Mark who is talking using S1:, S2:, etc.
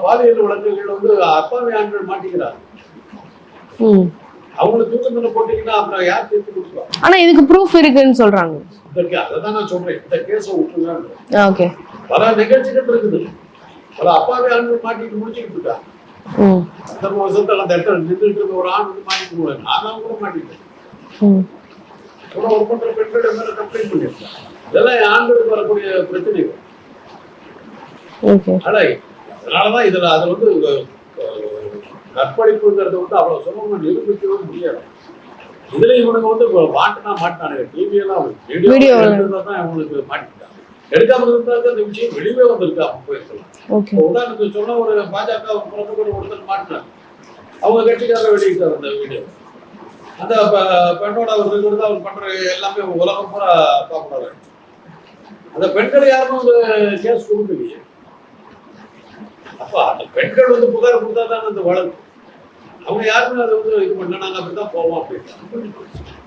S1: பாலியல் வழக்குகள் வந்து அப்பாவி ஆண்கள் மாட்டிக்கிறாங்க. அவங்களுக்கு தூக்கு தண்டனை போட்டீங்கன்னா அப்புறம் யார் தீர்ப்பு கொடுப்பா?
S2: ஆனா இதுக்கு ப்ரூஃப் இருக்குன்னு சொல்றாங்க.
S1: அதான் நான் சொல்றேன், இந்த கேஸை விட்டுருங்க.
S2: ஓகே,
S1: பல நிகழ்ச்சிகள் இருக்குது, பல அப்பாவி ஆண்கள் மாட்டிட்டு முடிச்சுக்கிட்டு இருக்காங்க. அந்த வருஷத்துல அந்த இடத்துல நின்றுட்டு இருக்க ஒரு ஆண் வந்து மாட்டிக்க முடியாது. நான் கூட மாட்டிட்டேன். கூட ஒர்க் பண்ற பெண்கள் மேல கம்ப்ளைண்ட் பண்ணியிருக்கேன். இதெல்லாம் ஆண்களுக்கு வரக்கூடிய பிரச்சனைகள். அதனாலதான் இதுல அது வந்து கற்பழிப்புங்கிறது வந்து அவ்வளவு சுலபமா நிரூபிக்கவே முடியாது. இதுல இவனுக்கு வந்து மாட்டினானுங்க. டிவியெல்லாம் வீடியோ தான் இவங்களுக்கு மாட்டிட்டாங்க. எடுக்காம இருந்தாக்க இந்த விஷயம் வெளியே வந்திருக்கு. அவங்க போயிருக்கலாம். உதாரணத்துக்கு சொன்ன ஒரு பாஜக பிரமுகர் ஒருத்தர் மாட்டினார். அவங்க கட்சிக்காரர் வெளியிட்டார் அந்த வீடியோ. அந்த பெண்ணோட அவர் இருக்கிறது அவர் பண்ற எல்லாமே உலகம் பூரா பாப்புலர் ஆயிடுச்சு. அந்த பெண்களை யாருமே வந்து கேஸ் கொடுக்கலையே. அப்ப அந்த பெண்கள் வந்து புகார் கொடுத்தா தானே அந்த வழக்கு. அவங்க யாருமே அதை வந்து இது பண்ண நாங்க அப்படித்தான் போவோம் அப்படின்னு